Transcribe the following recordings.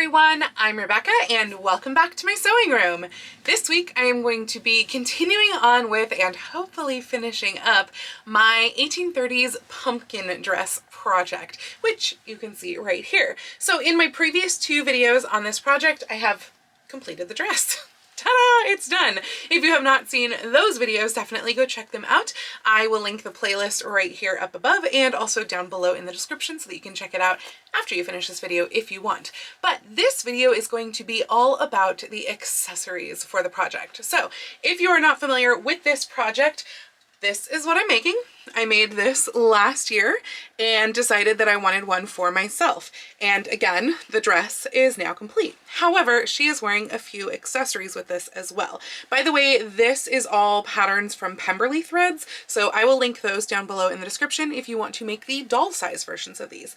everyone, I'm Rebecca and welcome back to my sewing room. This week I am going to be continuing on with and hopefully finishing up my 1830s pumpkin dress project, which you can see right here. So in my previous two videos on this project, I have completed the dress. Ta-da! It's done. If you have not seen those videos, definitely go check them out. I will link the playlist right here up above and also down below in the description so that you can check it out after you finish this video if you want. But this video is going to be all about the accessories for the project. So if you are not familiar with this project, this is what I'm making. I made this last year and decided that I wanted one for myself. And again, the dress is now complete. However, she is wearing a few accessories with this as well. By the way, this is all patterns from Pemberley threads, so I will link those down below in the description if you want to make the doll size versions of these.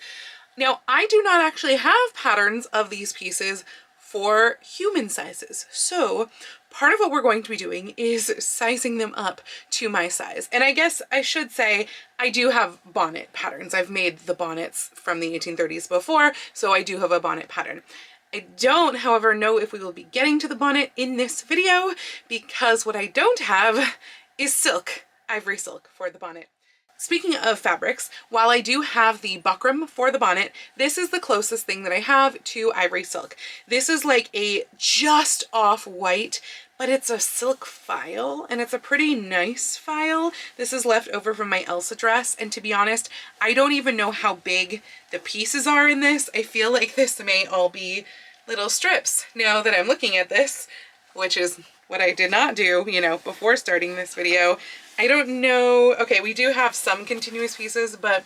Now, I do not actually have patterns of these pieces for human sizes. So part of what we're going to be doing is sizing them up to my size. And I guess I should say I do have bonnet patterns. I've made the bonnets from the 1830s before, so I do have a bonnet pattern. I don't, however, know if we will be getting to the bonnet in this video because what I don't have is silk, ivory silk for the bonnet. Speaking of fabrics, while I do have the buckram for the bonnet, this is the closest thing that I have to ivory silk. This is like a just off white, but it's a silk file and it's a pretty nice file. This is left over from my Elsa dress, and to be honest, I don't even know how big the pieces are in this. I feel like this may all be little strips now that I'm looking at this, which is what I did not do, you know, before starting this video. I don't know. Okay, we do have some continuous pieces, but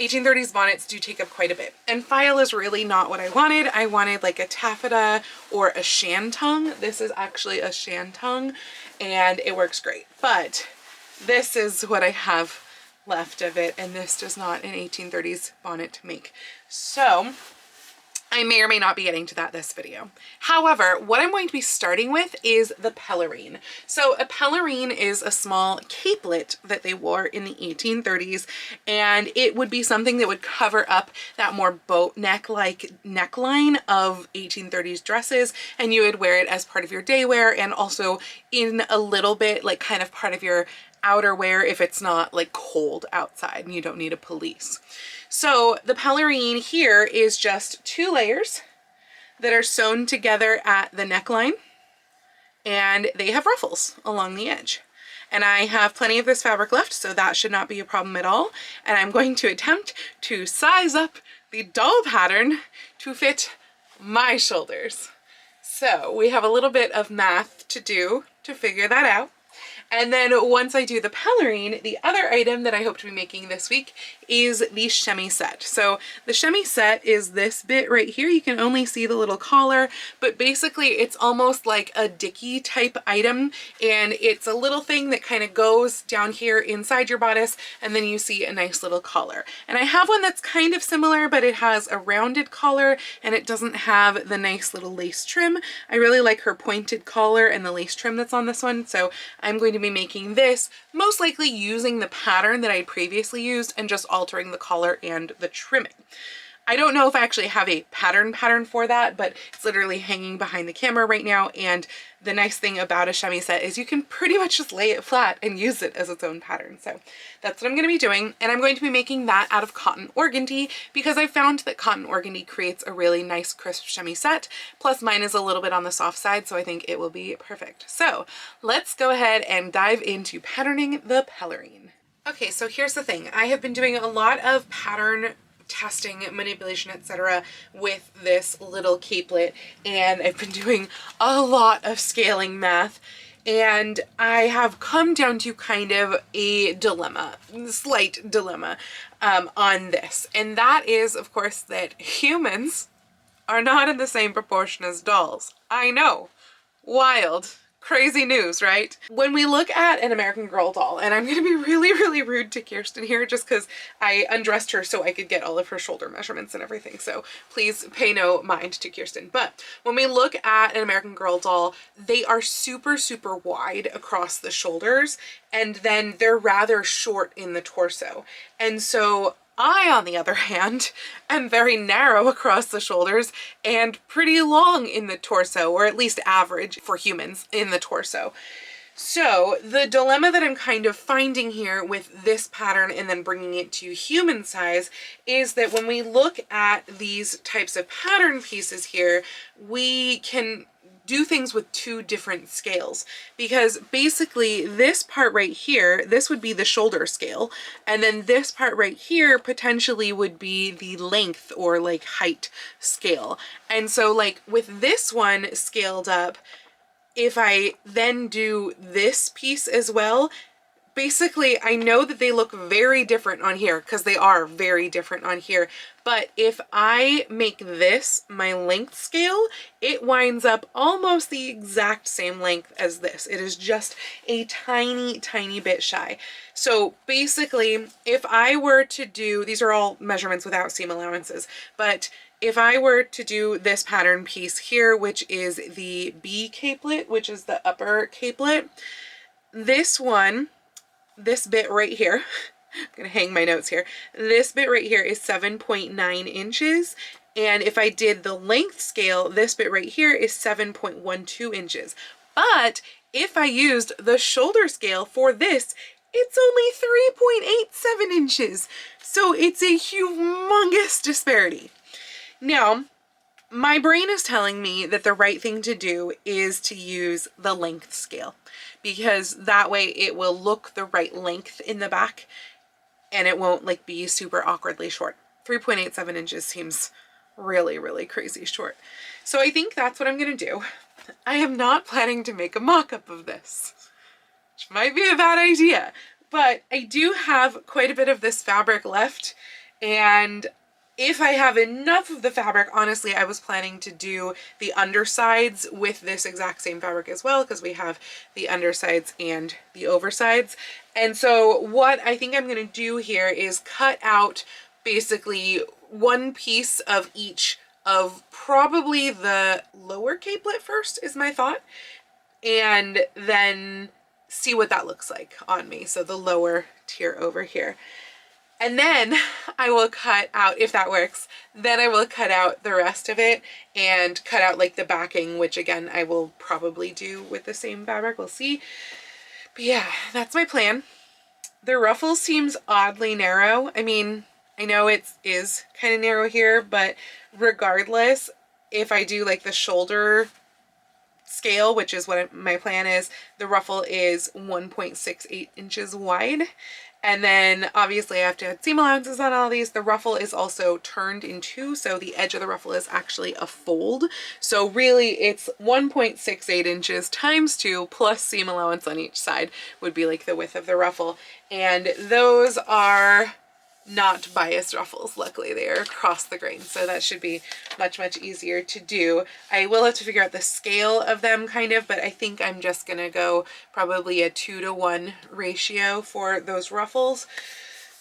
1830s bonnets do take up quite a bit. And file is really not what I wanted. I wanted like a taffeta or a shantung. This is actually a shantung and it works great. But this is what I have left of it, and this does not an 1830s bonnet to make. So I may or may not be getting to that this video. However, what I'm going to be starting with is the pelerine. So a pelerine is a small capelet that they wore in the 1830s, and it would be something that would cover up that more boat neck-like neckline of 1830s dresses, and you would wear it as part of your day wear and also in a little bit like kind of part of your outerwear if it's not like cold outside and you don't need a pelisse. So the pelerine here is just 2 layers that are sewn together at the neckline, and they have ruffles along the edge. And I have plenty of this fabric left, so that should not be a problem at all. And I'm going to attempt to size up the doll pattern to fit my shoulders. So we have a little bit of math to do to figure that out. And then once I do the pelerine, the other item that I hope to be making this week is the chemisette. So the chemisette is this bit right here. You can only see the little collar, but basically it's almost like a dicky type item, and it's a little thing that kind of goes down here inside your bodice, and then you see a nice little collar. And I have one that's kind of similar, but it has a rounded collar and it doesn't have the nice little lace trim. I really like her pointed collar and the lace trim that's on this one, so I'm going to be making this most likely using the pattern that I previously used and just altering the collar and the trimming. I don't know if I actually have a pattern for that, but it's literally hanging behind the camera right now. And the nice thing about a chemisette is you can pretty much just lay it flat and use it as its own pattern. So that's what I'm going to be doing. And I'm going to be making that out of cotton organdy because I found that cotton organdy creates a really nice crisp chemisette. Plus mine is a little bit on the soft side, so I think it will be perfect. So let's go ahead and dive into patterning the pelerine. Okay, so here's the thing. I have been doing a lot of pattern testing, manipulation, etc. with this little capelet, and I've been doing a lot of scaling math, and I have come down to kind of a dilemma, slight dilemma on this, and that is of course that humans are not in the same proportion as dolls. I know, wild, crazy news, right? When we look at an American Girl doll, and I'm gonna be really rude to Kirsten here just because I undressed her so I could get all of her shoulder measurements and everything, so please pay no mind to Kirsten. But when we look at an American Girl doll, they are super wide across the shoulders, and then they're rather short in the torso. And so I, on the other hand, am very narrow across the shoulders and pretty long in the torso, or at least average for humans in the torso. So the dilemma that I'm kind of finding here with this pattern and then bringing it to human size is that when we look at these types of pattern pieces here, we can do things with two different scales, because basically this part right here, this would be the shoulder scale, and then this part right here potentially would be the length or like height scale. And so like with this one scaled up, if I then do this piece as well, basically I know that they look very different on here because they are very different on here. But if I make this my length scale, it winds up almost the exact same length as this. It is just a tiny, tiny bit shy. So basically, if I were to do, these are all measurements without seam allowances, but if I were to do this pattern piece here, which is the B capelet, which is the upper capelet, this one, this bit right here, I'm gonna hang my notes here, this bit right here is 7.9 inches. And if I did the length scale, this bit right here is 7.12 inches. But if I used the shoulder scale for this, it's only 3.87 inches. So it's a humongous disparity. Now, my brain is telling me that the right thing to do is to use the length scale, because that way it will look the right length in the back and it won't like be super awkwardly short. 3.87 inches seems really, really crazy short. So I think that's what I'm gonna do. I am not planning to make a mock-up of this, which might be a bad idea, but I do have quite a bit of this fabric left, and if I have enough of the fabric, honestly, I was planning to do the undersides with this exact same fabric as well, because we have the undersides and the oversides. And so what I think I'm going to do here is cut out basically one piece of each of probably the lower capelet first, is my thought, and then see what that looks like on me. So the lower tier over here. And then I will cut out, if that works, then I will cut out the rest of it and cut out like the backing, which again, I will probably do with the same fabric. We'll see. But yeah, that's my plan. The ruffle seems oddly narrow. I mean, I know it is kind of narrow here, but regardless, if I do like the shoulder scale, which is what my plan is, the ruffle is 1.68 inches wide. And then obviously I have to add seam allowances on all these. The ruffle is also turned in two, so the edge of the ruffle is actually a fold. So really it's 1.68 inches times 2 plus seam allowance on each side would be like the width of the ruffle. And those are not biased ruffles. Luckily they are across the grain, so that should be much, much easier to do. I will have to figure out the scale of them kind of, but I think I'm just gonna go probably a 2-to-1 ratio for those ruffles.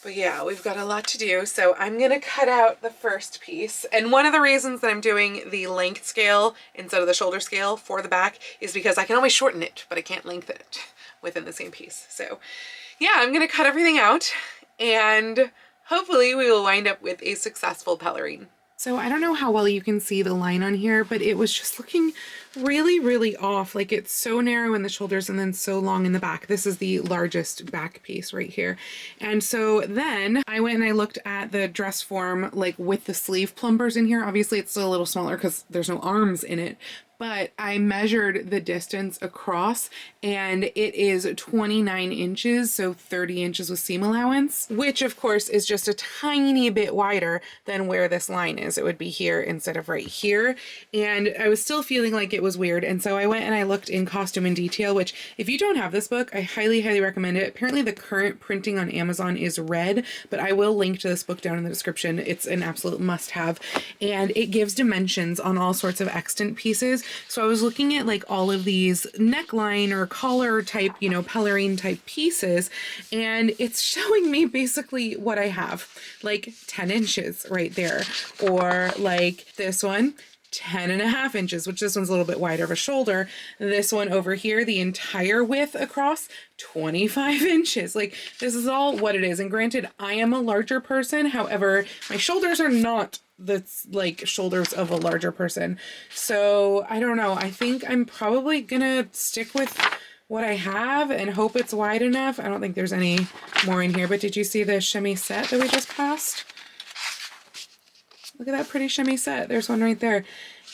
But yeah, we've got a lot to do, so I'm gonna cut out the first piece. And one of the reasons that I'm doing the length scale instead of the shoulder scale for the back is because I can always shorten it, but I can't lengthen it within the same piece. So yeah, I'm gonna cut everything out, and hopefully we will wind up with a successful pelerine. So I don't know how well you can see the line on here, but it was just looking really, really off. Like it's so narrow in the shoulders and then so long in the back. This is the largest back piece right here. And so then I went and I looked at the dress form, like with the sleeve plumbers in here. Obviously it's still a little smaller because there's no arms in it, but I measured the distance across and it is 29 inches, so 30 inches with seam allowance, which of course is just a tiny bit wider than where this line is. It would be here instead of right here. And I was still feeling like it was weird. And so I went and I looked in Costume in Detail, which if you don't have this book, I highly, highly recommend it. Apparently the current printing on Amazon is red, but I will link to this book down in the description. It's an absolute must have. And it gives dimensions on all sorts of extant pieces. So I was looking at like all of these neckline or collar type, you know, pelerine type pieces, and it's showing me basically what I have, like 10 inches right there, or like this one 10.5 inches, which this one's a little bit wider of a shoulder. This one over here, the entire width across, 25 inches. Like, this is all what it is. And granted, I am a larger person. However, my shoulders are not the like shoulders of a larger person. So I don't know. I think I'm probably gonna stick with what I have and hope it's wide enough. I don't think there's any more in here, but did you see the chemisette that we just passed? Look at that pretty chemisette. There's one right there.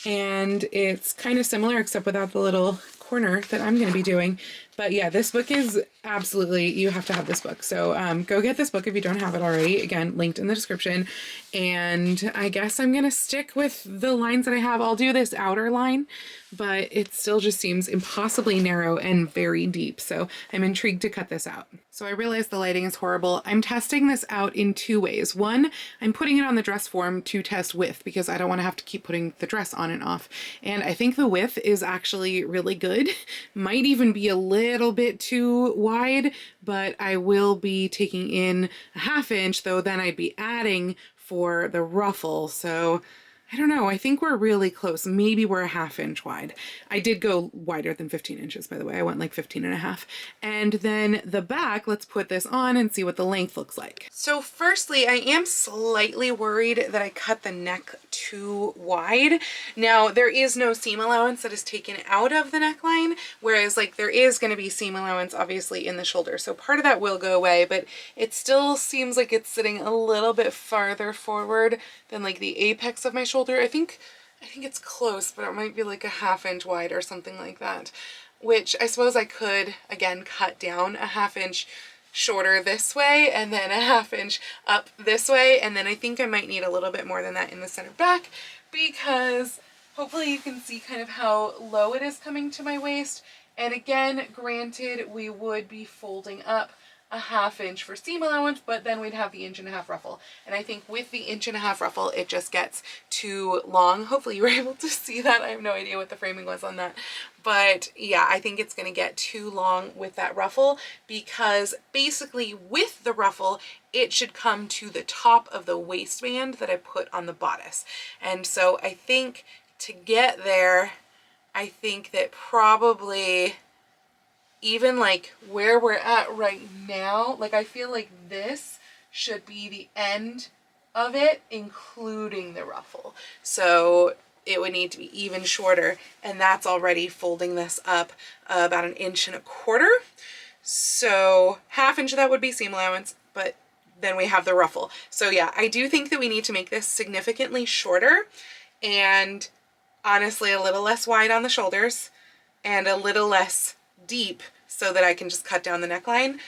And it's kind of similar except without the little corner that I'm going to be doing. But yeah, this book is absolutely, you have to have this book. So go get this book if you don't have it already. Again, linked in the description. And I guess I'm going to stick with the lines that I have. I'll do this outer line, but it still just seems impossibly narrow and very deep. So I'm intrigued to cut this out. So I realize the lighting is horrible. I'm testing this out in 2 ways. One, I'm putting it on the dress form to test width because I don't want to have to keep putting the dress on and off. And I think the width is actually really good. Might even be a little bit too wide, but I will be taking in a 1/2 inch, though then I'd be adding for the ruffle. So I don't know. I think we're really close. Maybe we're a 1/2 inch wide. I did go wider than 15 inches, by the way. I went like 15.5. And then the back, let's put this on and see what the length looks like. So firstly, I am slightly worried that I cut the neck too wide. Now, there is no seam allowance that is taken out of the neckline, whereas like there is going to be seam allowance obviously in the shoulder. So part of that will go away, but it still seems like it's sitting a little bit farther forward than like the apex of my shoulder. I think it's close, but it might be like a 1/2 inch wide or something like that, which I suppose I could again cut down a 1/2 inch shorter this way and then a 1/2 inch up this way, and then I think I might need a little bit more than that in the center back, because hopefully you can see kind of how low it is coming to my waist. And again, granted, we would be folding up a 1/2 inch for seam allowance, but then we'd have the 1.5 inch ruffle. And I think with the 1.5 inch ruffle, it just gets too long. Hopefully you were able to see that. I have no idea what the framing was on that. But yeah, I think it's going to get too long with that ruffle, because basically with the ruffle, it should come to the top of the waistband that I put on the bodice. And so I think to get there, I think that probably even like where we're at right now, like I feel like this should be the end of it, including the ruffle. So it would need to be even shorter, and that's already folding this up about 1.25 inches. So 1/2 inch of that would be seam allowance, but then we have the ruffle. So yeah, I do think that we need to make this significantly shorter and honestly a little less wide on the shoulders and a little less deep, so that I can just cut down the neckline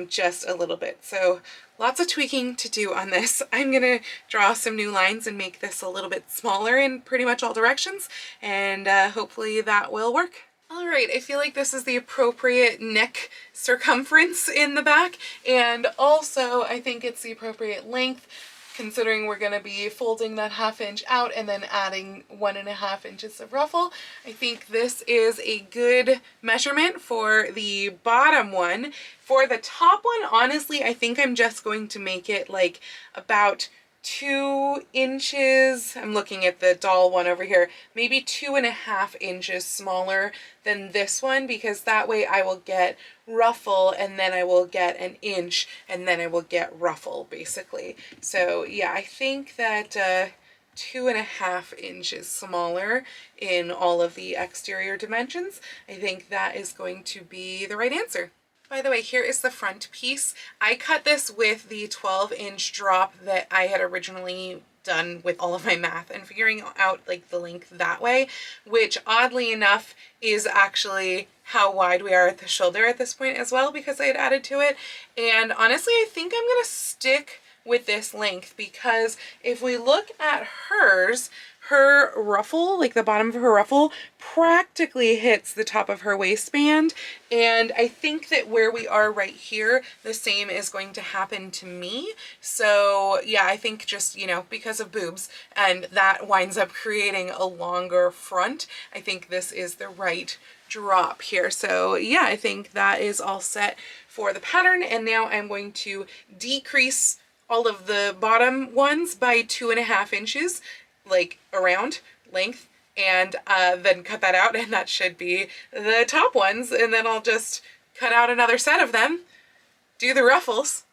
just a little bit. So lots of tweaking to do on this. I'm gonna draw some new lines and make this a little bit smaller in pretty much all directions, and hopefully that will work. All right, I feel like this is the appropriate neck circumference in the back, and also I think it's the appropriate length, considering we're going to be folding that 1/2 inch out and then adding 1.5 inches of ruffle. I think this is a good measurement for the bottom one. For the top one, honestly, I think I'm just going to make it like about 2 inches. I'm looking at the doll one over here, maybe 2.5 inches smaller than this one, because that way I will get ruffle and then I will get 1 inch and then I will get ruffle basically. So yeah, I think that 2.5 inches smaller in all of the exterior dimensions, I think that is going to be the right answer. By the way, here is the front piece. I cut this with the 12-inch drop that I had originally done with all of my math and figuring out like the length that way, which oddly enough is actually how wide we are at the shoulder at this point as well, because I had added to it. And honestly, I think I'm gonna stick with this length, because if we look at hers, her ruffle, like the bottom of her ruffle, practically hits the top of her waistband. And I think that where we are right here, the same is going to happen to me. So yeah, I think just, you know, because of boobs, and that winds up creating a longer front, I think this is the right drop here. So yeah, I think that is all set for the pattern. And now I'm going to decrease all of the bottom ones by 2.5 inches, like around length, and then cut that out, and that should be the top ones. And then I'll just cut out another set of them, do the ruffles,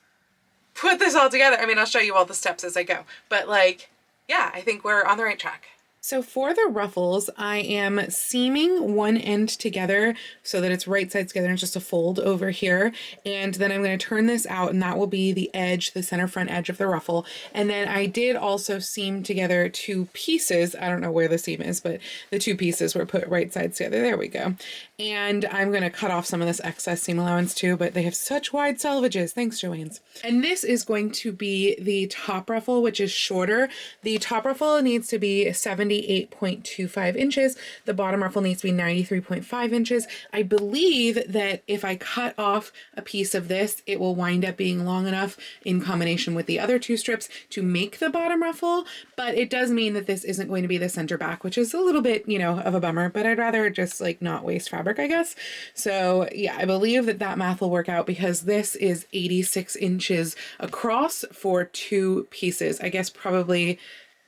put this all together. I mean, I'll show you all the steps as I go, but like, yeah, I think we're on the right track. So for the ruffles, I am seaming one end together so that it's right sides together and just a fold over here. And then I'm going to turn this out, and that will be the edge, the center front edge of the ruffle. And then I did also seam together two pieces. I don't know where the seam is, but the two pieces were put right sides together. There we go. And I'm going to cut off some of this excess seam allowance too, but they have such wide selvages. Thanks, Joanne's. And this is going to be the top ruffle, which is shorter. The top ruffle needs to be 78.25 inches. The bottom ruffle needs to be 93.5 inches. I believe that if I cut off a piece of this, it will wind up being long enough in combination with the other two strips to make the bottom ruffle, but it does mean that this isn't going to be the center back, which is a little bit, you know, of a bummer, but I'd rather just like not waste fabric, I guess. So yeah, I believe that that math will work out because this is 86 inches across for two pieces. I guess probably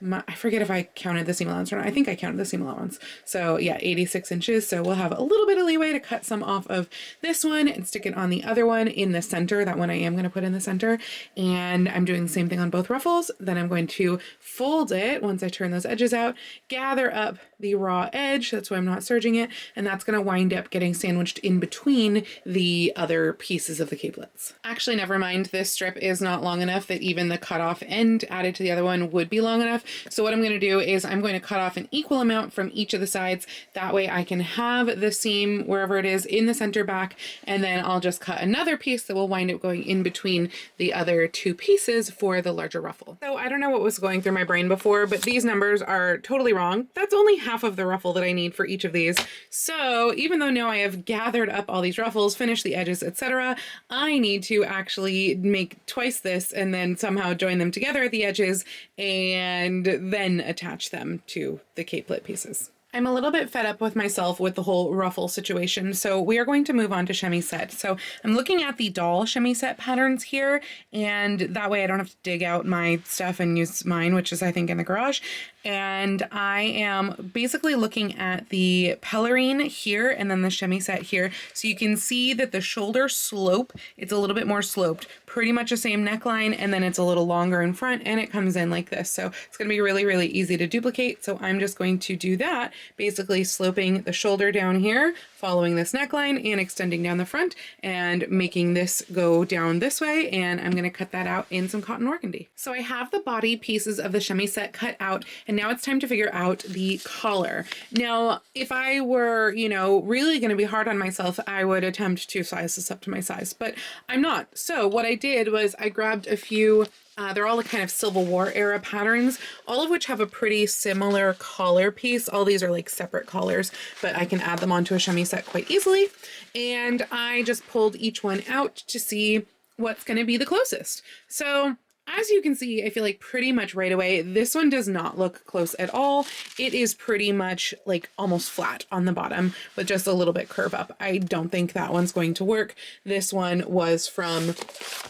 I forget if I counted the seam allowance or not. I think I counted the seam allowance. So yeah, 86 inches. So we'll have a little bit of leeway to cut some off of this one and stick it on the other one in the center. That one I am going to put in the center. And I'm doing the same thing on both ruffles. Then I'm going to fold it once I turn those edges out, gather up the raw edge. That's why I'm not serging it. And that's going to wind up getting sandwiched in between the other pieces of the capelets. Actually, never mind. This strip is not long enough that even the cut off end added to the other one would be long enough. So what I'm going to do is I'm going to cut off an equal amount from each of the sides. That way I can have the seam wherever it is in the center back, and then I'll just cut another piece that will wind up going in between the other two pieces for the larger ruffle. So I don't know what was going through my brain before, but these numbers are totally wrong. That's only half of the ruffle that I need for each of these. So even though now I have gathered up all these ruffles, finished the edges, etc., I need to actually make twice this and then somehow join them together at the edges and then attach them to the capelet pieces. I'm a little bit fed up with myself with the whole ruffle situation, so we are going to move on to chemisette. So I'm looking at the doll chemisette patterns here, and that way I don't have to dig out my stuff and use mine, which is I think in the garage. And I am basically looking at the Pelerine here and then the chemisette here. So you can see that the shoulder slope, it's a little bit more sloped, pretty much the same neckline, and then it's a little longer in front and it comes in like this. So it's going to be really, really easy to duplicate. So I'm just going to do that, basically sloping the shoulder down here, following this neckline and extending down the front and making this go down this way. And I'm going to cut that out in some cotton organdy. So I have the body pieces of the chemisette cut out, and now it's time to figure out the collar. Now, if I were, you know, really going to be hard on myself, I would attempt to size this up to my size, but I'm not. So what I did was I grabbed a few they're all the kind of Civil War era patterns, all of which have a pretty similar collar piece. All these are like separate collars, but I can add them onto a chemisette quite easily. And I just pulled each one out to see what's going to be the closest. So as you can see, I feel like pretty much right away, this one does not look close at all. It is pretty much like almost flat on the bottom with just a little bit curve up. I don't think that one's going to work. This one was from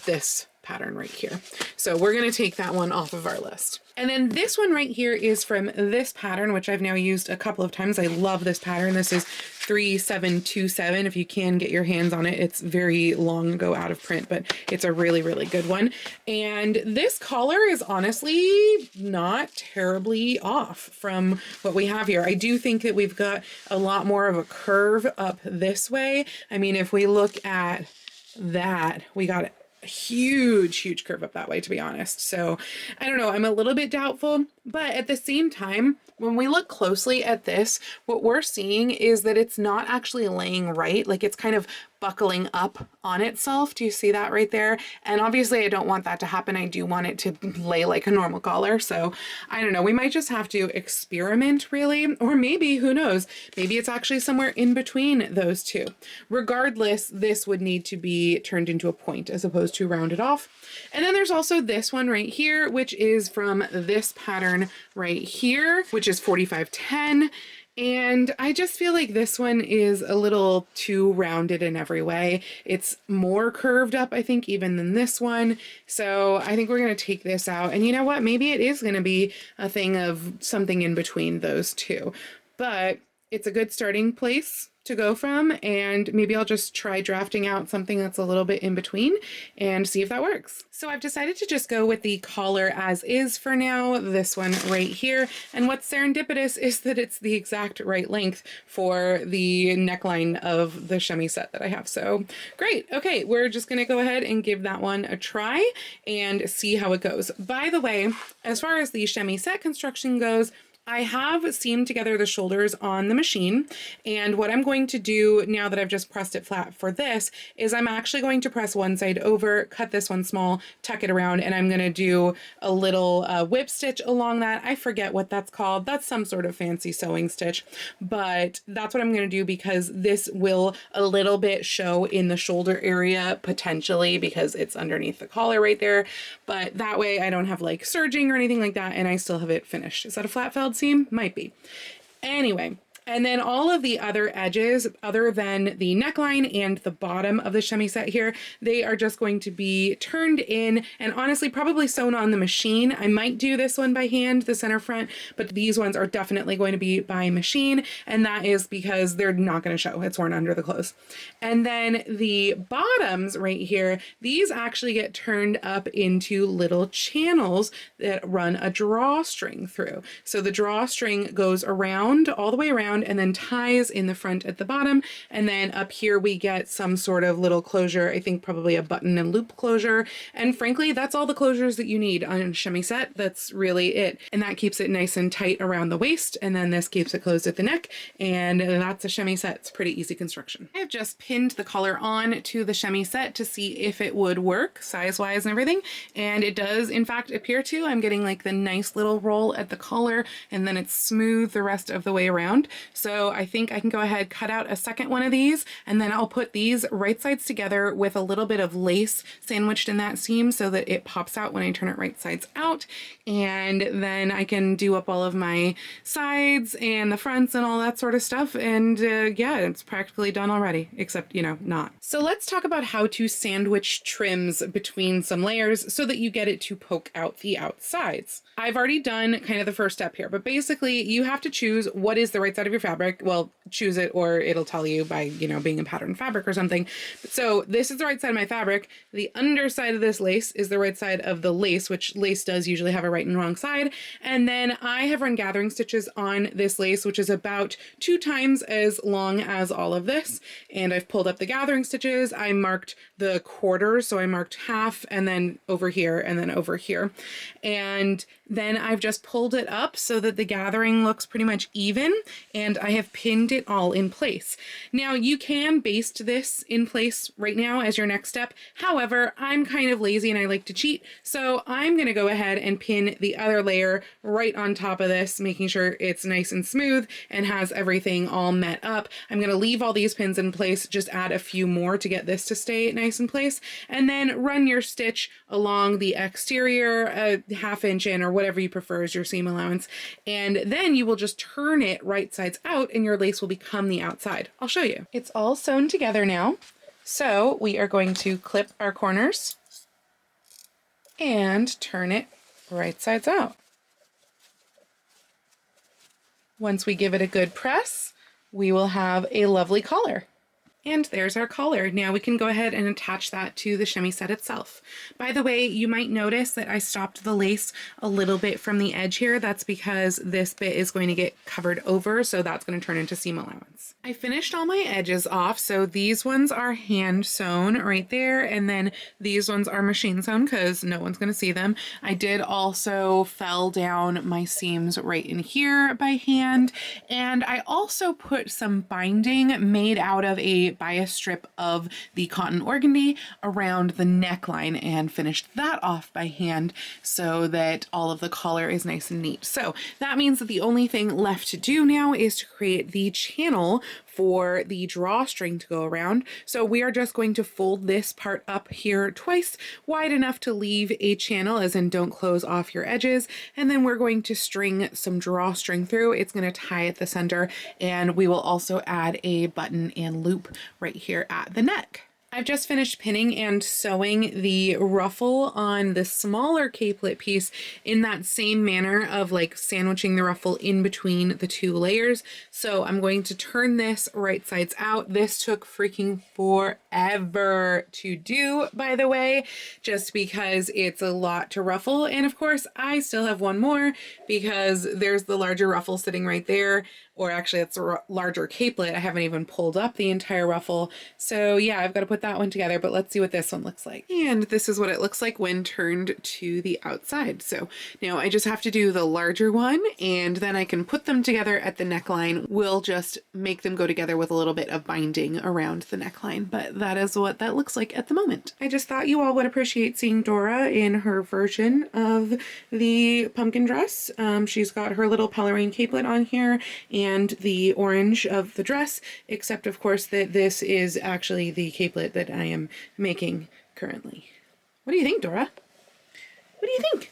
this pattern right here. So we're going to take that one off of our list. And then this one right here is from this pattern, which I've now used a couple of times. I love this pattern. This is 3727. If you can get your hands on it, it's very long ago out of print, but it's a really, really good one. And this collar is honestly not terribly off from what we have here. I do think that we've got a lot more of a curve up this way. I mean, if we look at that, we got a huge curve up that way, to be honest. So I don't know, I'm a little bit doubtful, but at the same time, when we look closely at this, what we're seeing is that it's not actually laying right. Like it's kind of buckling up on itself. Do you see that right there? And obviously I don't want that to happen. I do want it to lay like a normal collar. So I don't know, we might just have to experiment really, or maybe, who knows, maybe it's actually somewhere in between those two. Regardless, this would need to be turned into a point as opposed to rounded off. And then there's also this one right here, which is from this pattern right here, which is 4510. And I just feel like this one is a little too rounded in every way. It's more curved up, I think, even than this one. So I think we're going to take this out. And you know what? Maybe it is going to be a thing of something in between those two. but it's a good starting place to go from, and maybe I'll just try drafting out something that's a little bit in between and see if that works. So I've decided to just go with the collar as is for now, this one right here. And what's serendipitous is that it's the exact right length for the neckline of the chemisette that I have. So great. Okay, we're just gonna go ahead and give that one a try and see how it goes. By the way, as far as the chemisette construction goes, I have seamed together the shoulders on the machine, and what I'm going to do now that I've just pressed it flat for this is I'm actually going to press one side over, cut this one small, tuck it around, and I'm going to do a little whip stitch along that. I forget what that's called. That's some sort of fancy sewing stitch, but that's what I'm going to do because this will a little bit show in the shoulder area potentially because it's underneath the collar right there, but that way I don't have like serging or anything like that, and I still have it finished. Is that a flat felled seam? Might be. Anyway, and then all of the other edges, other than the neckline and the bottom of the chemisette here, they are just going to be turned in and honestly probably sewn on the machine. I might do this one by hand, the center front, but these ones are definitely going to be by machine, and that is because they're not going to show. It's worn under the clothes. And then the bottoms right here, these actually get turned up into little channels that run a drawstring through. So the drawstring goes around, all the way around, and then ties in the front at the bottom. And then up here we get some sort of little closure, I think probably a button and loop closure. And frankly, that's all the closures that you need on a chemisette. That's really it. And that keeps it nice and tight around the waist. And then this keeps it closed at the neck. And that's a chemisette. It's pretty easy construction. I have just pinned the collar on to the chemisette to see if it would work size-wise and everything. And it does in fact appear to. I'm getting like the nice little roll at the collar, and then it's smooth the rest of the way around. So I think I can go ahead, cut out a second one of these, and then I'll put these right sides together with a little bit of lace sandwiched in that seam so that it pops out when I turn it right sides out. And then I can do up all of my sides and the fronts and all that sort of stuff. And yeah, it's practically done already, except, you know, not. So let's talk about how to sandwich trims between some layers so that you get it to poke out the outsides. I've already done kind of the first step here, but basically you have to choose what is the right side of your fabric. Well, choose it or it'll tell you by, you know, being a pattern fabric or something. So this is the right side of my fabric. The underside of this lace is the right side of the lace, which lace does usually have a right and wrong side. And then I have run gathering stitches on this lace, which is about 2 times as long as all of this. And I've pulled up the gathering stitches. I marked the quarters. So I marked half and then over here and then over here. And then I've just pulled it up so that the gathering looks pretty much even, and I have pinned it all in place. Now you can baste this in place right now as your next step. However, I'm kind of lazy and I like to cheat. So I'm going to go ahead and pin the other layer right on top of this, making sure it's nice and smooth and has everything all met up. I'm going to leave all these pins in place, just add a few more to get this to stay nice in place, and then run your stitch along the exterior, a ½ inch in or whatever you prefer as your seam allowance. And then you will just turn it right sides out and your lace will become the outside. I'll show you. It's all sewn together now. So we are going to clip our corners and turn it right sides out. Once we give it a good press, we will have a lovely collar. And there's our collar. Now we can go ahead and attach that to the chemisette itself. By the way, you might notice that I stopped the lace a little bit from the edge here. That's because this bit is going to get covered over, so that's going to turn into seam allowance. I finished all my edges off, so these ones are hand sewn right there, and then these ones are machine sewn because no one's going to see them. I did also fell down my seams right in here by hand, and I also put some binding made out of a bias strip of the cotton organdy around the neckline and finished that off by hand so that all of the collar is nice and neat. So that means that the only thing left to do now is to create the channel for the drawstring to go around. So we are just going to fold this part up here twice, wide enough to leave a channel, as in don't close off your edges. And then we're going to string some drawstring through. It's going to tie at the center, and we will also add a button and loop right here at the neck. I've just finished pinning and sewing the ruffle on the smaller capelet piece in that same manner of like sandwiching the ruffle in between the two layers. So I'm going to turn this right sides out. This took freaking forever to do, by the way, just because it's a lot to ruffle. And of course, I still have one more because there's the larger ruffle sitting right there. Or actually it's a larger capelet. I haven't even pulled up the entire ruffle. So yeah, I've got to put that one together, but let's see what this one looks like. And this is what it looks like when turned to the outside. So now I just have to do the larger one and then I can put them together at the neckline. We'll just make them go together with a little bit of binding around the neckline, but that is what that looks like at the moment. I just thought you all would appreciate seeing Dora in her version of the pumpkin dress. She's got her little Pelerine capelet on here and the orange of the dress, except of course that this is actually the capelet that I am making currently. What do you think, Dora? What do you think?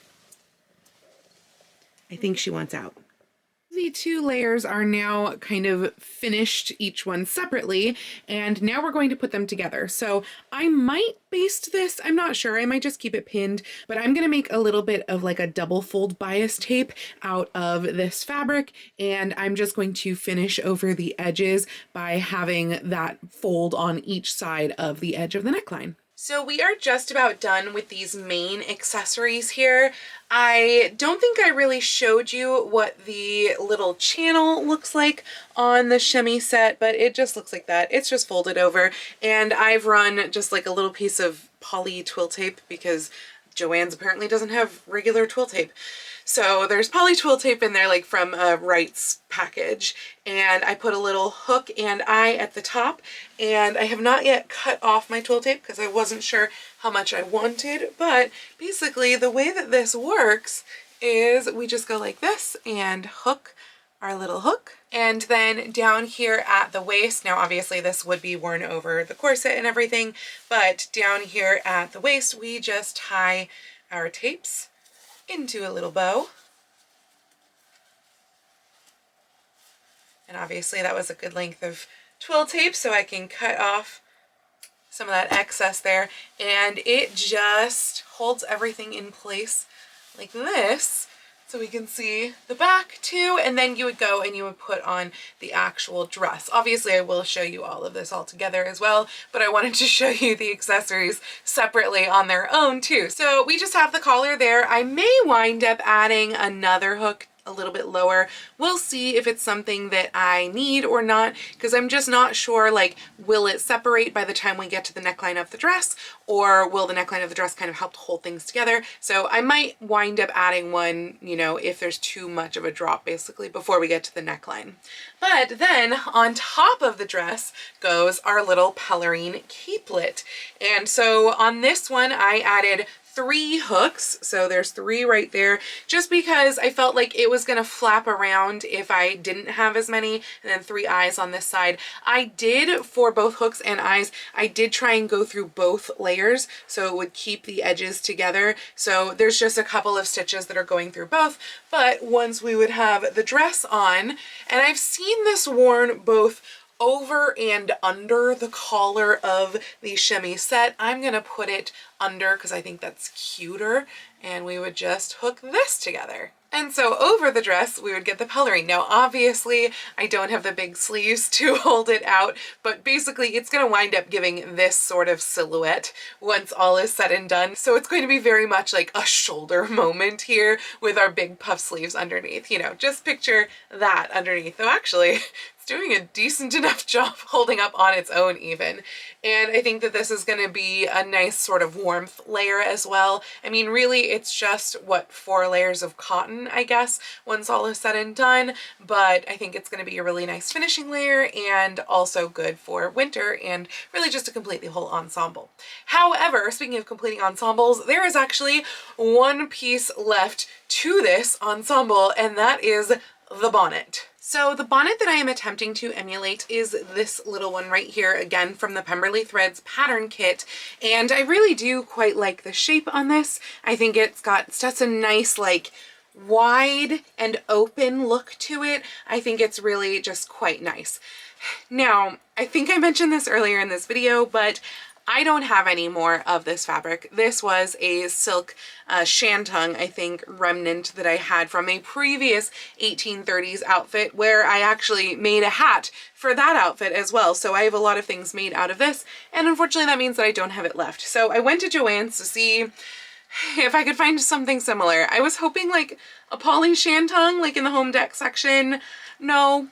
I think she wants out. The two layers are now kind of finished, each one separately, and now we're going to put them together. So I might baste this, I'm not sure, I might just keep it pinned, but I'm gonna make a little bit of like a double fold bias tape out of this fabric, and I'm just going to finish over the edges by having that fold on each side of the edge of the neckline. So we are just about done with these main accessories here. I don't think I really showed you what the little channel looks like on the Chemisette, but it just looks like that. It's just folded over, and I've run just like a little piece of poly twill tape because Joann's apparently doesn't have regular twill tape. So there's poly twill tape in there, like from a Wright's package, and I put a little hook and eye at the top, and I have not yet cut off my twill tape because I wasn't sure how much I wanted, but basically the way that this works is we just go like this and hook our little hook, and then down here at the waist, now obviously this would be worn over the corset and everything, but down here at the waist we just tie our tapes into a little bow. And obviously that was a good length of twill tape, so I can cut off some of that excess there, and it just holds everything in place like this, so we can see the back too, and then you would go and you would put on the actual dress. Obviously I will show you all of this all together as well, but I wanted to show you the accessories separately on their own too. So we just have the collar there. I may wind up adding another hook a little bit lower. We'll see if it's something that I need or not, because I'm just not sure, like, will it separate by the time we get to the neckline of the dress, or will the neckline of the dress kind of help to hold things together? So I might wind up adding one, you know, if there's too much of a drop basically before we get to the neckline. But then on top of the dress goes our little Pelerine capelet. And so on this one I added 3 hooks, so there's 3 right there, just because I felt like it was gonna flap around if I didn't have as many, and then 3 eyes on this side. I did, for both hooks and eyes, I did try and go through both layers so it would keep the edges together. So there's just a couple of stitches that are going through both, but once we would have the dress on, and I've seen this worn both over and under the collar of the Chemisette, I'm gonna put it under because I think that's cuter, and we would just hook this together. And so over the dress we would get the Pelerine. Now obviously I don't have the big sleeves to hold it out, but basically it's going to wind up giving this sort of silhouette once all is said and done. So it's going to be very much like a shoulder moment here with our big puff sleeves underneath. You know, just picture that underneath. Though actually doing a decent enough job holding up on its own even. And I think that this is going to be a nice sort of warmth layer as well. I mean, really it's just, what, 4 layers of cotton, I guess, once all is said and done, but I think it's going to be a really nice finishing layer and also good for winter and really just to complete the whole ensemble. However, speaking of completing ensembles, there is actually one piece left to this ensemble, and that is the bonnet. So the bonnet that I am attempting to emulate is this little one right here, again from the Pemberley Threads pattern kit, and I really do quite like the shape on this. I think it's got such a nice, like, wide and open look to it. I think it's really just quite nice. Now, I think I mentioned this earlier in this video, but I don't have any more of this fabric. This was a silk shantung, I think, remnant that I had from a previous 1830s outfit where I actually made a hat for that outfit as well. So I have a lot of things made out of this, and unfortunately that means that I don't have it left. So I went to Joann's to see if I could find something similar. I was hoping like a poly shantung, like in the home deck section. No.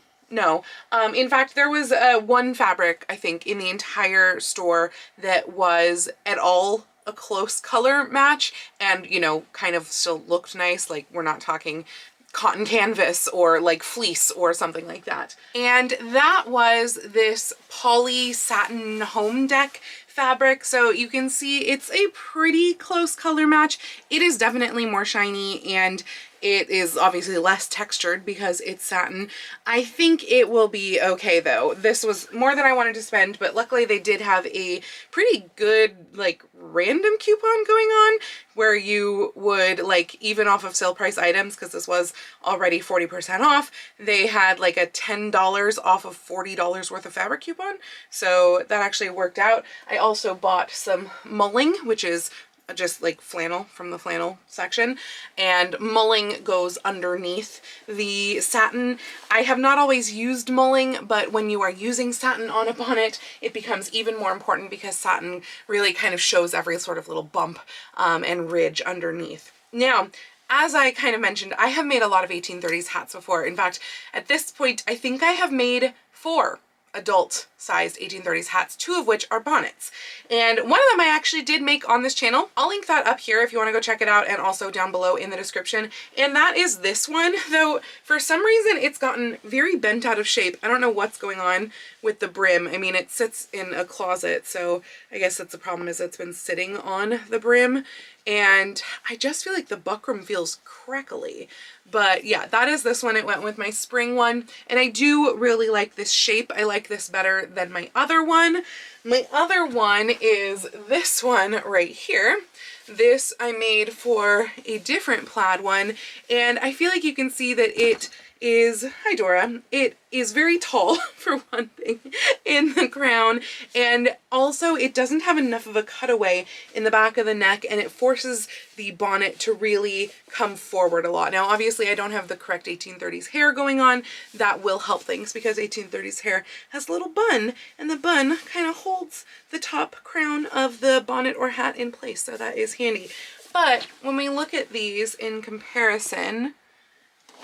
In fact, there was one fabric, I think, in the entire store that was at all a close color match and, you know, kind of still looked nice. Like, we're not talking cotton canvas or like fleece or something like that. And that was this poly satin home deck fabric. So you can see it's a pretty close color match. It is definitely more shiny and it is obviously less textured because it's satin. I think it will be okay though. This was more than I wanted to spend, but luckily they did have a pretty good like random coupon going on where you would like even off of sale price items, because this was already 40% off, they had like a $10 off of $40 worth of fabric coupon. So that actually worked out. I also bought some mulling, which is just like flannel from the flannel section, and mulling goes underneath the satin. I have not always used mulling, but when you are using satin on a bonnet, it becomes even more important because satin really kind of shows every sort of little bump and ridge underneath. Now, as I kind of mentioned, I have made a lot of 1830s hats before. In fact, at this point, I think I have made 4 adult-sized 1830s hats, 2 of which are bonnets. And one of them I actually did make on this channel. I'll link that up here if you want to go check it out, and also down below in the description. And that is this one, though for some reason it's gotten very bent out of shape. I don't know what's going on with the brim. I mean, it sits in a closet, so I guess that's the problem, is it's been sitting on the brim. And I just feel like the buckram feels crackly. But yeah, that is this one. It went with my spring one. And I do really like this shape. I like this better than my other one. My other one is this one right here. This I made for a different plaid one. And I feel like you can see that it is, hi Dora, it is very tall for one thing in the crown, and also it doesn't have enough of a cutaway in the back of the neck, and it forces the bonnet to really come forward a lot. Now obviously I don't have the correct 1830s hair going on. That will help things because 1830s hair has a little bun, and the bun kind of holds the top crown of the bonnet or hat in place, so that is handy. But when we look at these in comparison,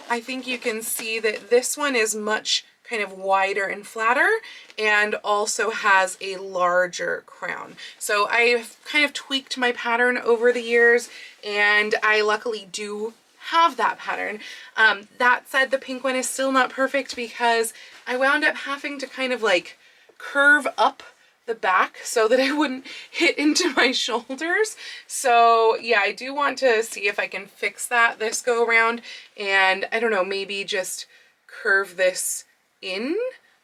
I think you can see that this one is much kind of wider and flatter, and also has a larger crown. So I've kind of tweaked my pattern over the years, and I luckily do have that pattern. That said, the pink one is still not perfect because I wound up having to kind of like curve up the back so that I wouldn't hit into my shoulders. So yeah, I do want to see if I can fix that this go around, and I don't know, maybe just curve this in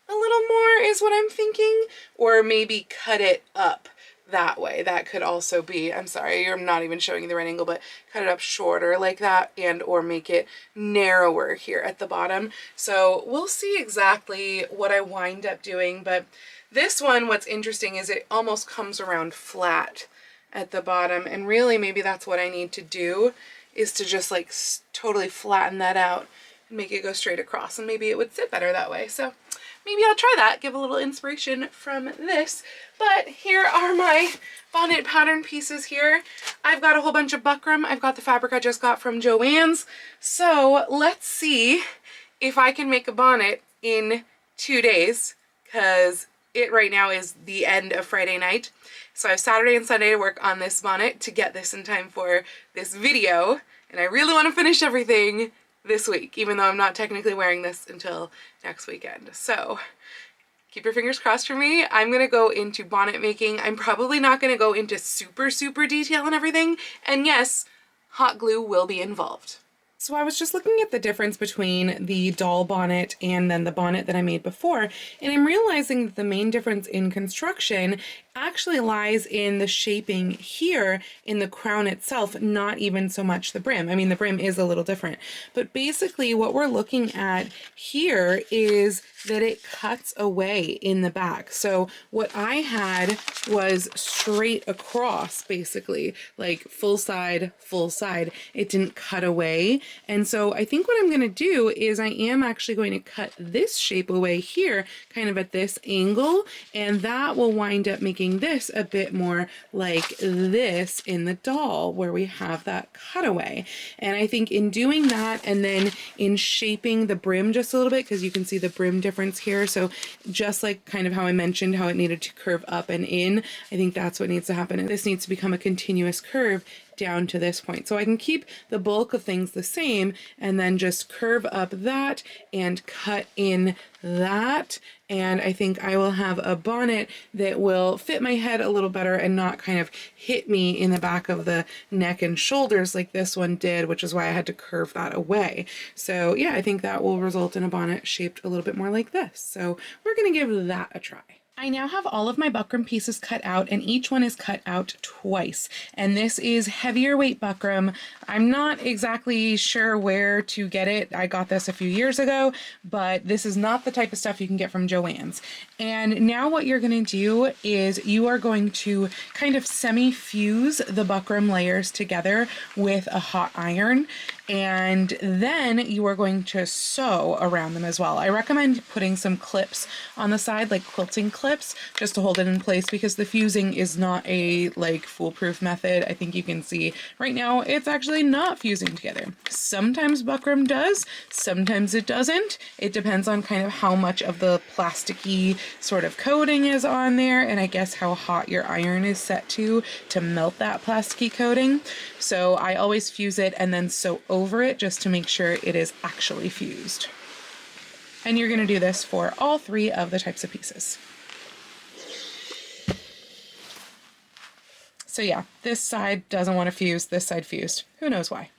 a little more is what I'm thinking, or maybe cut it up that way. That could also be, I'm sorry, I'm not even showing you the right angle, but cut it up shorter like that, and or make it narrower here at the bottom. So we'll see exactly what I wind up doing. But this one, what's interesting is it almost comes around flat at the bottom, and really maybe that's what I need to do, is to just like totally flatten that out and make it go straight across, and maybe it would sit better that way. So maybe I'll try that, give a little inspiration from this. But here are my bonnet pattern pieces here. I've got a whole bunch of buckram. I've got the fabric I just got from Joann's. So let's see if I can make a bonnet in 2 days, because it right now is the end of Friday night. So I have Saturday and Sunday to work on this bonnet to get this in time for this video. And I really want to finish everything this week, even though I'm not technically wearing this until next weekend. So keep your fingers crossed for me. I'm gonna go into bonnet making. I'm probably not gonna go into super detail and everything. And yes, hot glue will be involved. So I was just looking at the difference between the doll bonnet and then the bonnet that I made before, and I'm realizing that the main difference in construction actually lies in the shaping here in the crown itself, not even so much the brim. I mean, the brim is a little different, but basically what we're looking at here is that it cuts away in the back. So what I had was straight across, basically, like full side, full side. It didn't cut away. And so I think what I'm going to do is I am actually going to cut this shape away here, kind of at this angle, and that will wind up making this a bit more like this in the doll, where we have that cutaway. And I think in doing that, and then in shaping the brim just a little bit, because you can see the brim difference here. So just like kind of how I mentioned how it needed to curve up and in, I think that's what needs to happen. And this needs to become a continuous curve down to this point. So I can keep the bulk of things the same and then just curve up that and cut in that. And I think I will have a bonnet that will fit my head a little better and not kind of hit me in the back of the neck and shoulders like this one did, which is why I had to curve that away. So yeah, I think that will result in a bonnet shaped a little bit more like this. So we're going to give that a try. I now have all of my buckram pieces cut out, and each one is cut out twice. And this is heavier weight buckram. I'm not exactly sure where to get it. I got this a few years ago, but this is not the type of stuff you can get from Joann's. And now what you're going to do is you are going to kind of semi-fuse the buckram layers together with a hot iron. And then you are going to sew around them as well. I recommend putting some clips on the side, like quilting clips, just to hold it in place, because the fusing is not a like foolproof method. I think you can see right now it's actually not fusing together. Sometimes buckram does, sometimes it doesn't. It depends on kind of how much of the plasticky sort of coating is on there, and I guess how hot your iron is set to melt that plasticky coating. So I always fuse it and then sew over it just to make sure it is actually fused. And you're going to do this for all three of the types of pieces. So yeah, this side doesn't want to fuse, this side fused. Who knows why?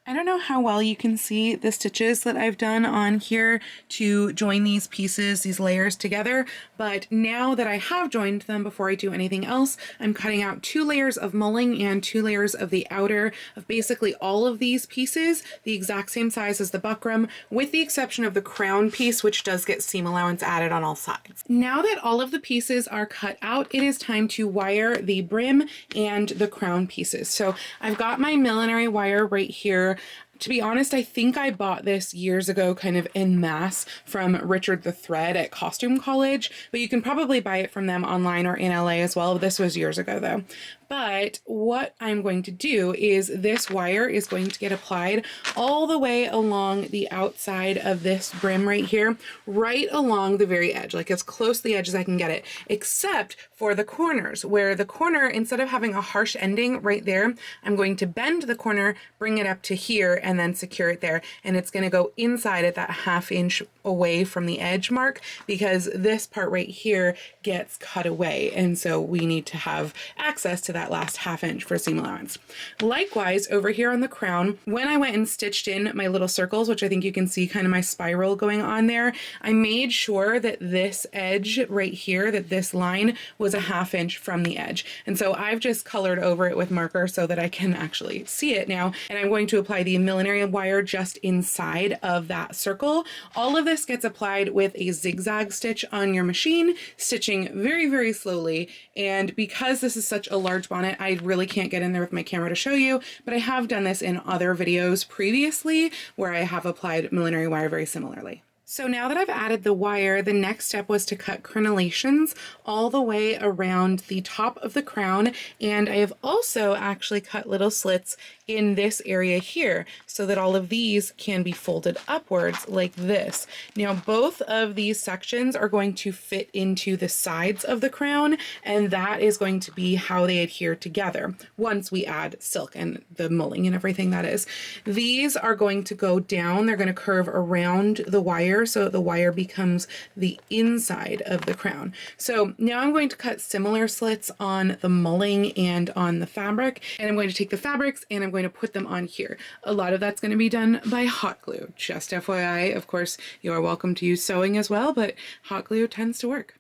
I don't know how well you can see the stitches that I've done on here to join these pieces, these layers together, but now that I have joined them, before I do anything else, I'm cutting out 2 layers of mulling and 2 layers of the outer of basically all of these pieces, the exact same size as the buckram, with the exception of the crown piece, which does get seam allowance added on all sides. Now that all of the pieces are cut out, it is time to wire the brim and the crown pieces. So I've got my millinery wire right here. To be honest, I think I bought this years ago kind of en masse from Richard the Thread at Costume College, but you can probably buy it from them online or in LA as well. This was years ago though. But what I'm going to do is this wire is going to get applied all the way along the outside of this brim right here, right along the very edge, like as close to the edge as I can get it, except for the corners, where the corner, instead of having a harsh ending right there, I'm going to bend the corner, bring it up to here, and then secure it there. And it's going to go inside at that 1/2 inch away from the edge mark, because this part right here gets cut away. And so we need to have access to that last 1/2 inch for seam allowance. Likewise, over here on the crown, when I went and stitched in my little circles, which I think you can see kind of my spiral going on there, I made sure that this edge right here, that this line was a 1/2 inch from the edge. And so I've just colored over it with marker so that I can actually see it now. And I'm going to apply the millinery wire just inside of that circle. All of this gets applied with a zigzag stitch on your machine, stitching very, very slowly. And because this is such a large bonnet, I really can't get in there with my camera to show you, but I have done this in other videos previously where I have applied millinery wire very similarly. So now that I've added the wire, the next step was to cut crenellations all the way around the top of the crown. And I have also actually cut little slits in this area here so that all of these can be folded upwards like this. Now, both of these sections are going to fit into the sides of the crown, and that is going to be how they adhere together once we add silk and the mulling and everything that is. These are going to go down, they're going to curve around the wire so the wire becomes the inside of the crown. So now I'm going to cut similar slits on the mulling and on the fabric, and I'm going to take the fabrics and I'm going to put them on here. A lot of that's going to be done by hot glue. Just FYI, of course, you are welcome to use sewing as well, but hot glue tends to work.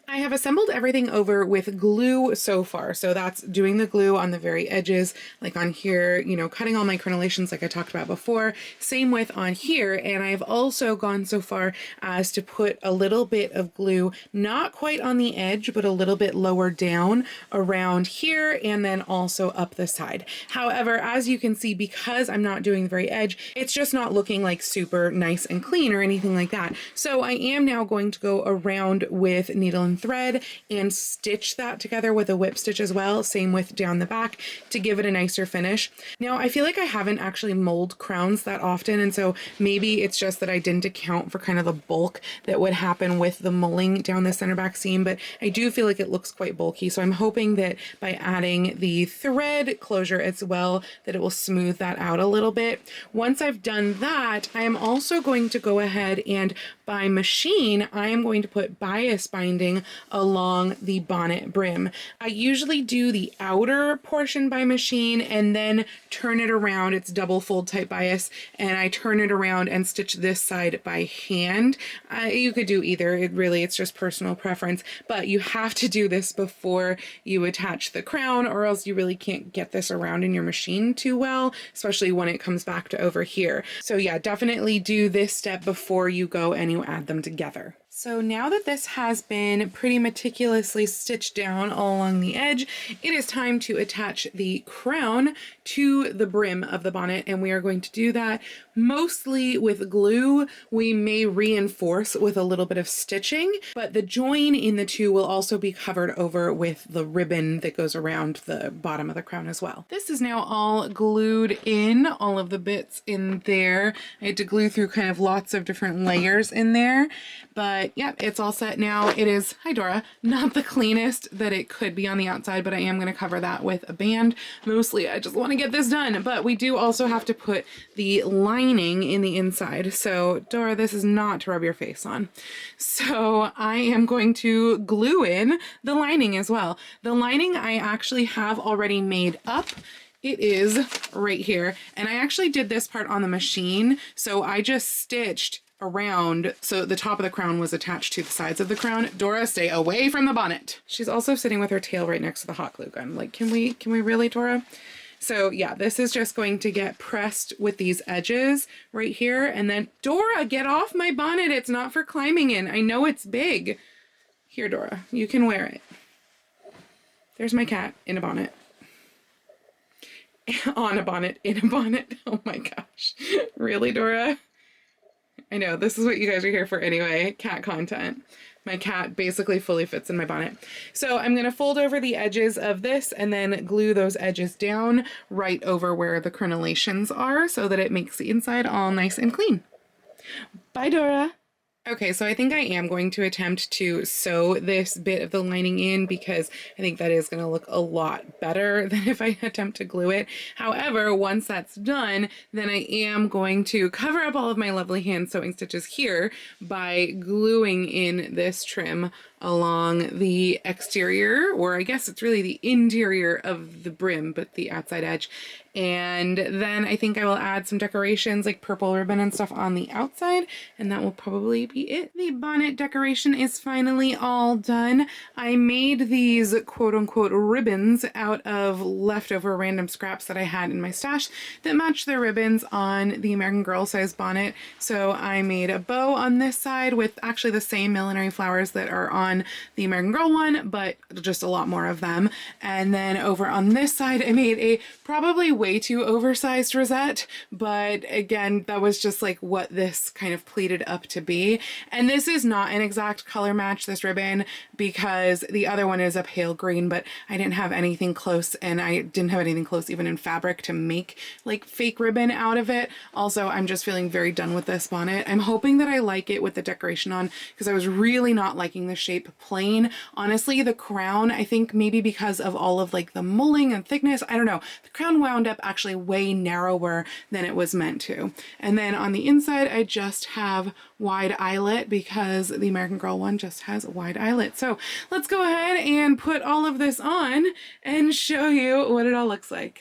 I have assembled everything over with glue so far. So that's doing the glue on the very edges, like on here, you know, cutting all my crenellations like I talked about before. Same with on here. And I've also gone so far as to put a little bit of glue, not quite on the edge, but a little bit lower down around here and then also up the side. However, as you can see, because I'm not doing the very edge, it's just not looking like super nice and clean or anything like that. So I am now going to go around with needle and thread and stitch that together with a whip stitch as well, same with down the back, to give it a nicer finish. Now I feel like I haven't actually molded crowns that often, and so maybe it's just that I didn't account for kind of the bulk that would happen with the mulling down the center back seam, but I do feel like it looks quite bulky, so I'm hoping that by adding the thread closure as well that it will smooth that out a little bit. Once I've done that, I am also going to go ahead and by machine, I am going to put bias binding along the bonnet brim. I usually do the outer portion by machine and then turn it around. It's double fold type bias, and I turn it around and stitch this side by hand. You could do either. It's just personal preference, but you have to do this before you attach the crown, or else you really can't get this around in your machine too well, especially when it comes back to over here. So yeah, definitely do this step before you go and you add them together. So now that this has been pretty meticulously stitched down all along the edge, it is time to attach the crown to the brim of the bonnet, and we are going to do that mostly with glue. We may reinforce with a little bit of stitching, but the join in the two will also be covered over with the ribbon that goes around the bottom of the crown as well. This is now all glued in, all of the bits in there. I had to glue through kind of lots of different layers in there, but yeah, it's all set now. It is, hi Dora, not the cleanest that it could be on the outside, but I am going to cover that with a band. Mostly I just want to get this done, but we do also have to put the lining in the inside. So Dora, this is not to rub your face on. So I am going to glue in the lining as well. The lining I actually have already made up. It is right here. And I actually did this part on the machine. So I just stitched around, so the top of the crown was attached to the sides of the crown. Dora, stay away from the bonnet. She's also sitting with her tail right next to the hot glue gun. Like, can we really, Dora? So yeah, this is just going to get pressed with these edges right here. And then, Dora, get off my bonnet. It's not for climbing in. I know it's big. Here, Dora, you can wear it. There's my cat in a bonnet. On a bonnet, in a bonnet. Oh my gosh. Really, Dora? I know, this is what you guys are here for anyway, cat content. My cat basically fully fits in my bonnet. So I'm going to fold over the edges of this and then glue those edges down right over where the crenellations are so that it makes the inside all nice and clean. Bye, Dora. Okay, so I think I am going to attempt to sew this bit of the lining in because I think that is going to look a lot better than if I attempt to glue it. However, once that's done, then I am going to cover up all of my lovely hand sewing stitches here by gluing in this trim along the exterior, or I guess it's really the interior of the brim, but the outside edge. And then I think I will add some decorations like purple ribbon and stuff on the outside, and that will probably be it. The bonnet decoration is finally all done. I made these quote-unquote ribbons out of leftover random scraps that I had in my stash that matched the ribbons on the American Girl size bonnet. So I made a bow on this side with actually the same millinery flowers that are on the American Girl one, but just a lot more of them. And then over on this side, I made a probably way too oversized rosette, but again, that was just like what this kind of pleated up to be. And this is not an exact color match, this ribbon, because the other one is a pale green, but I didn't have anything close, and I didn't have anything close even in fabric to make like fake ribbon out of it. Also, I'm just feeling very done with this bonnet. I'm hoping that I like it with the decoration on, because I was really not liking the shape plain. Honestly, the crown, I think maybe because of all of like the mulling and thickness, I don't know, the crown wound up actually way narrower than it was meant to. And then on the inside, I just have wide eyelet because the American Girl one just has a wide eyelet. So let's go ahead and put all of this on and show you what it all looks like.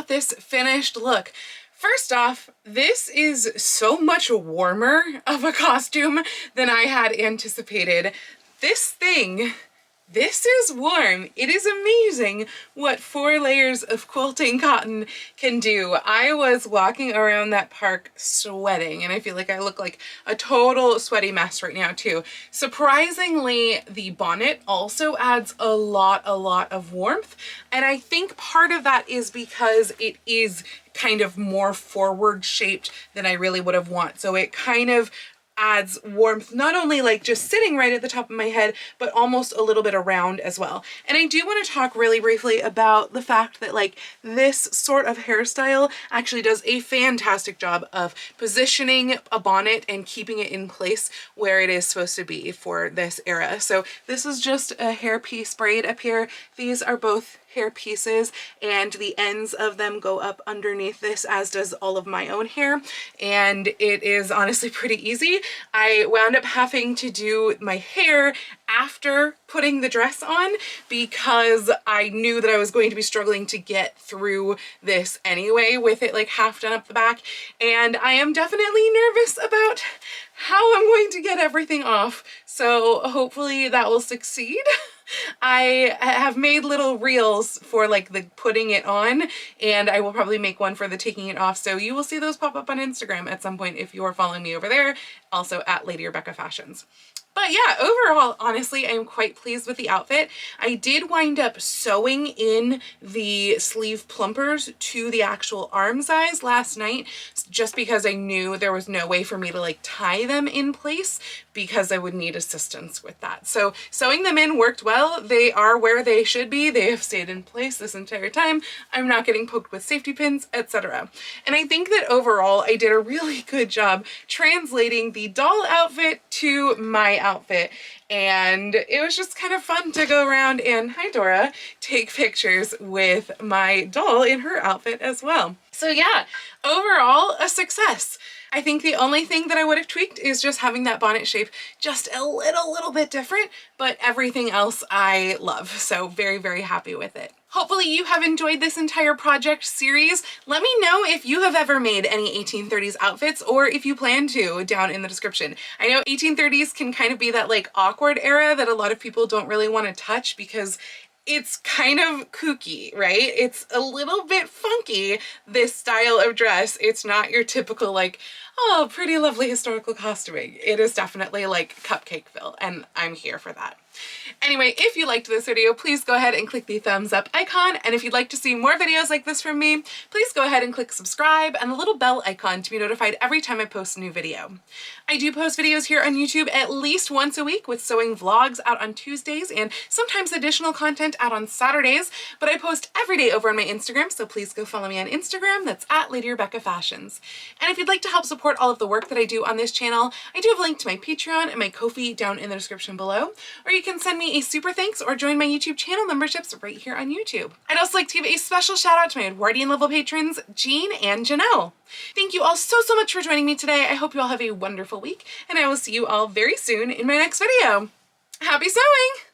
about this finished look. First off, this is so much warmer of a costume than I had anticipated. This is warm. It is amazing what 4 layers of quilting cotton can do. I was walking around that park sweating, and I feel like I look like a total sweaty mess right now too. Surprisingly, the bonnet also adds a lot of warmth, and I think part of that is because it is kind of more forward shaped than I really would have want. So it kind of adds warmth, not only like just sitting right at the top of my head, but almost a little bit around as well. And I do want to talk really briefly about the fact that like this sort of hairstyle actually does a fantastic job of positioning a bonnet and keeping it in place where it is supposed to be for this era. So this is just a hairpiece braid up here. These are both hair pieces, and the ends of them go up underneath this, as does all of my own hair, and it is honestly pretty easy. I wound up having to do my hair after putting the dress on because I knew that I was going to be struggling to get through this anyway with it like half done up the back, and I am definitely nervous about how I'm going to get everything off, so hopefully that will succeed. I have made little reels for like the putting it on, and I will probably make one for the taking it off, so you will see those pop up on Instagram at some point if you are following me over there, also at Lady Rebecca Fashions. But yeah, overall, honestly, I'm quite pleased with the outfit. I did wind up sewing in the sleeve plumpers to the actual arm size last night, just because I knew there was no way for me to like tie them in place because I would need assistance with that. So sewing them in worked well. They are where they should be. They have stayed in place this entire time. I'm not getting poked with safety pins, etc. And I think that overall I did a really good job translating the doll outfit to my outfit, and it was just kind of fun to go around and, hi Dora, take pictures with my doll in her outfit as well. So yeah, overall a success. I think the only thing that I would have tweaked is just having that bonnet shape just a little bit different, but everything else I love. So very happy with it. Hopefully you have enjoyed this entire project series. Let me know if you have ever made any 1830s outfits, or if you plan to, down in the description. I know 1830s can kind of be that like awkward era that a lot of people don't really want to touch because it's kind of kooky, right? It's a little bit funky, this style of dress. It's not your typical like, oh, pretty lovely historical costuming. It is definitely like Cupcakeville, and I'm here for that. Anyway, if you liked this video, please go ahead and click the thumbs up icon, and if you'd like to see more videos like this from me, please go ahead and click subscribe and the little bell icon to be notified every time I post a new video. I do post videos here on YouTube at least once a week, with sewing vlogs out on Tuesdays and sometimes additional content out on Saturdays, but I post every day over on my Instagram, so please go follow me on Instagram. That's at Lady Rebecca Fashions. And if you'd like to help support all of the work that I do on this channel, I do have a link to my Patreon and my Ko-fi down in the description below, or you can send me a super thanks or join my YouTube channel memberships right here on YouTube. I'd also like to give a special shout out to my Edwardian level patrons, Jean and Janelle. Thank you all so much for joining me today. I hope you all have a wonderful week, and I will see you all very soon in my next video. Happy sewing!